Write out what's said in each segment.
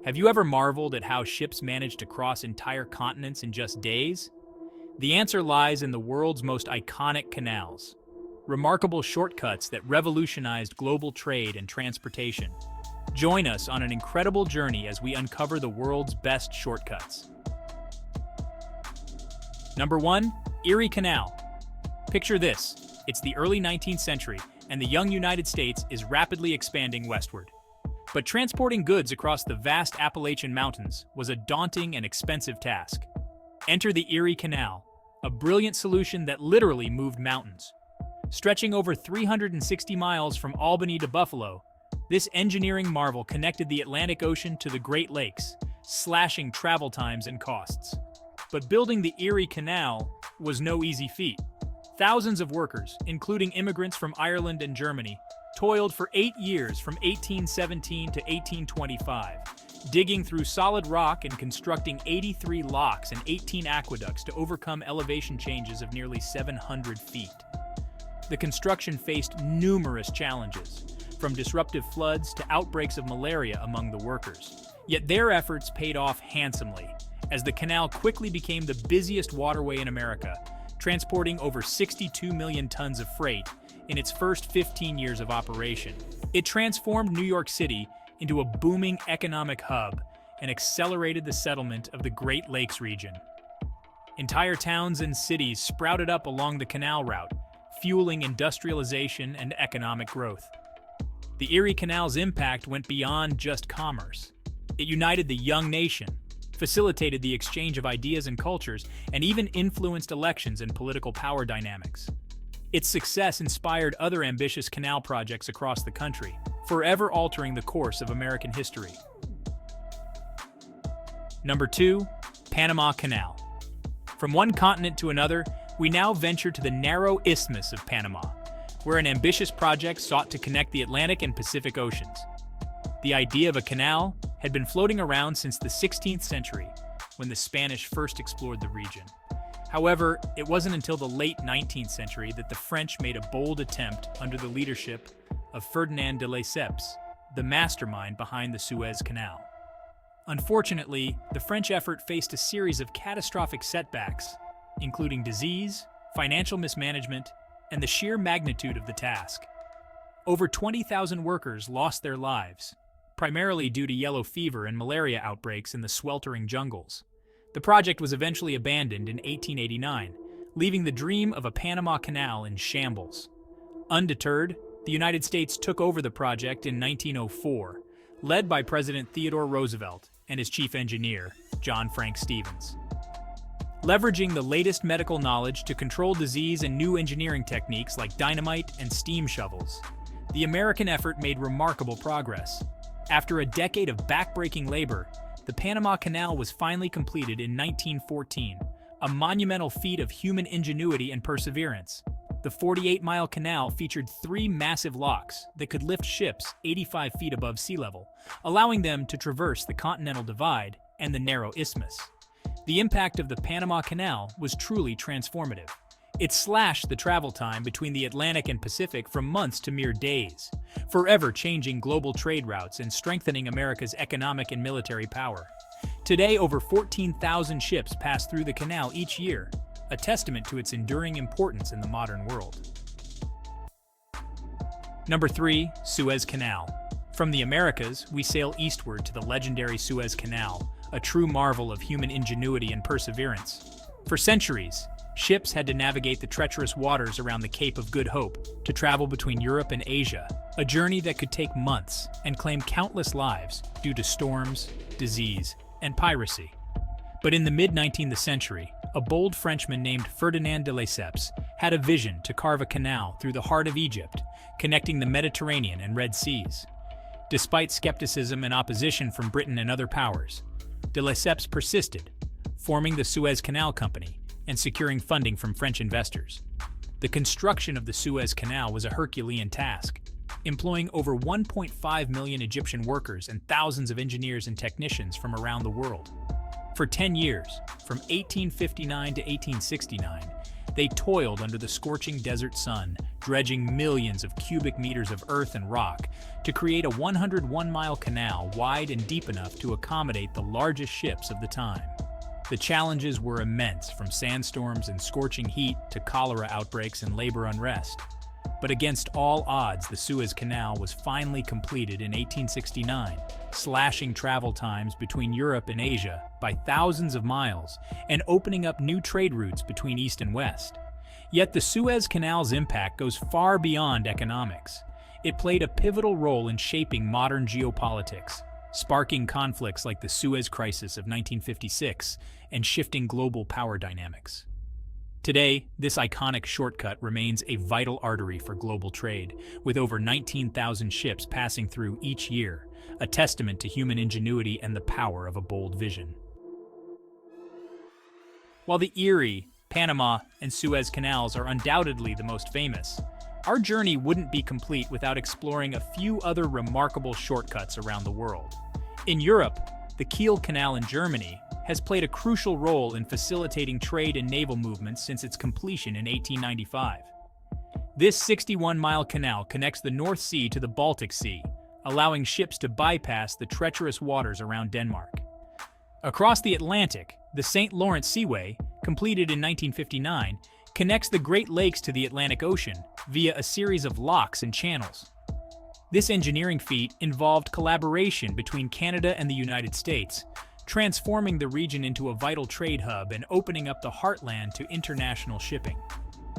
Have you ever marveled at how ships manage to cross entire continents in just days? The answer lies in the world's most iconic canals, remarkable shortcuts that revolutionized global trade and transportation. Join us on an incredible journey as we uncover the world's best shortcuts. Number 1. Erie Canal. Picture this. It's the early 19th century, and the young United States is rapidly expanding westward. But transporting goods across the vast Appalachian Mountains was a daunting and expensive task. Enter the Erie Canal, a brilliant solution that literally moved mountains. Stretching over 360 miles from Albany to Buffalo, this engineering marvel connected the Atlantic Ocean to the Great Lakes, slashing travel times and costs. But building the Erie Canal was no easy feat. Thousands of workers, including immigrants from Ireland and Germany, toiled for 8 years from 1817 to 1825, digging through solid rock and constructing 83 locks and 18 aqueducts to overcome elevation changes of nearly 700 feet. The construction faced numerous challenges, from disruptive floods to outbreaks of malaria among the workers. Yet their efforts paid off handsomely, as the canal quickly became the busiest waterway in America, transporting over 62 million tons of freight in its first 15 years of operation. It transformed New York City into a booming economic hub and accelerated the settlement of the Great Lakes region. Entire towns and cities sprouted up along the canal route, fueling industrialization and economic growth. The Erie Canal's impact went beyond just commerce. It united the young nation, facilitated the exchange of ideas and cultures, and even influenced elections and political power dynamics. Its success inspired other ambitious canal projects across the country, forever altering the course of American history. Number 2. Panama Canal. From one continent to another, we now venture to the narrow Isthmus of Panama, where an ambitious project sought to connect the Atlantic and Pacific Oceans. The idea of a canal had been floating around since the 16th century, when the Spanish first explored the region. However, it wasn't until the late 19th century that the French made a bold attempt under the leadership of Ferdinand de Lesseps, the mastermind behind the Suez Canal. Unfortunately, the French effort faced a series of catastrophic setbacks, including disease, financial mismanagement, and the sheer magnitude of the task. Over 20,000 workers lost their lives, primarily due to yellow fever and malaria outbreaks in the sweltering jungles. The project was eventually abandoned in 1889, leaving the dream of a Panama Canal in shambles. Undeterred, the United States took over the project in 1904, led by President Theodore Roosevelt and his chief engineer, John Frank Stevens. Leveraging the latest medical knowledge to control disease and new engineering techniques like dynamite and steam shovels, the American effort made remarkable progress. After a decade of backbreaking labor, the Panama Canal was finally completed in 1914, a monumental feat of human ingenuity and perseverance. The 48-mile canal featured 3 massive locks that could lift ships 85 feet above sea level, allowing them to traverse the Continental Divide and the narrow isthmus. The impact of the Panama Canal was truly transformative. It slashed the travel time between the Atlantic and Pacific from months to mere days, forever changing global trade routes and strengthening America's economic and military power. Today, over 14,000 ships pass through the canal each year, a testament to its enduring importance in the modern world. Number 3. Suez Canal. From the Americas, we sail eastward to the legendary Suez Canal, a true marvel of human ingenuity and perseverance. For centuries, ships had to navigate the treacherous waters around the Cape of Good Hope to travel between Europe and Asia, a journey that could take months and claim countless lives due to storms, disease, and piracy. But in the mid-19th century, a bold Frenchman named Ferdinand de Lesseps had a vision to carve a canal through the heart of Egypt, connecting the Mediterranean and Red Seas. Despite skepticism and opposition from Britain and other powers, de Lesseps persisted, forming the Suez Canal Company and securing funding from French investors. The construction of the Suez Canal was a Herculean task, employing over 1.5 million Egyptian workers and thousands of engineers and technicians from around the world. For 10 years, from 1859 to 1869, They toiled under the scorching desert sun, dredging millions of cubic meters of earth and rock to create a 101-mile canal wide and deep enough to accommodate the largest ships of the time. The challenges were immense, from sandstorms and scorching heat to cholera outbreaks and labor unrest. But against all odds, the Suez Canal was finally completed in 1869, slashing travel times between Europe and Asia by thousands of miles and opening up new trade routes between East and West. Yet the Suez Canal's impact goes far beyond economics. It played a pivotal role in shaping modern geopolitics, sparking conflicts like the Suez Crisis of 1956 and shifting global power dynamics. Today, this iconic shortcut remains a vital artery for global trade, with over 19,000 ships passing through each year, a testament to human ingenuity and the power of a bold vision. While the Erie, Panama, and Suez Canals are undoubtedly the most famous, our journey wouldn't be complete without exploring a few other remarkable shortcuts around the world. In Europe, the Kiel Canal in Germany has played a crucial role in facilitating trade and naval movements since its completion in 1895. This 61-mile canal connects the North Sea to the Baltic Sea, allowing ships to bypass the treacherous waters around Denmark. Across the Atlantic, the St. Lawrence Seaway, completed in 1959, connects the Great Lakes to the Atlantic Ocean via a series of locks and channels. This engineering feat involved collaboration between Canada and the United States, transforming the region into a vital trade hub and opening up the heartland to international shipping.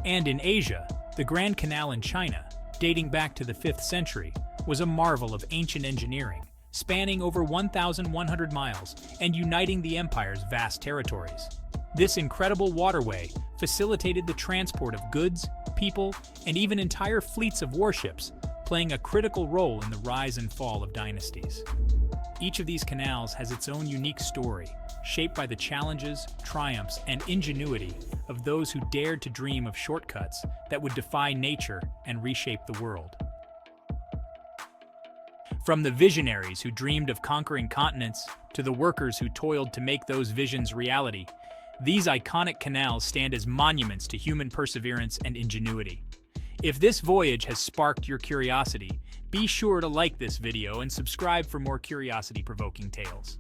And in Asia, the Grand Canal in China, dating back to the 5th century, was a marvel of ancient engineering, spanning over 1,100 miles and uniting the empire's vast territories. This incredible waterway facilitated the transport of goods, people, and even entire fleets of warships, playing a critical role in the rise and fall of dynasties. Each of these canals has its own unique story, shaped by the challenges, triumphs, and ingenuity of those who dared to dream of shortcuts that would defy nature and reshape the world. From the visionaries who dreamed of conquering continents to the workers who toiled to make those visions reality, these iconic canals stand as monuments to human perseverance and ingenuity. If this voyage has sparked your curiosity, be sure to like this video and subscribe for more curiosity-provoking tales.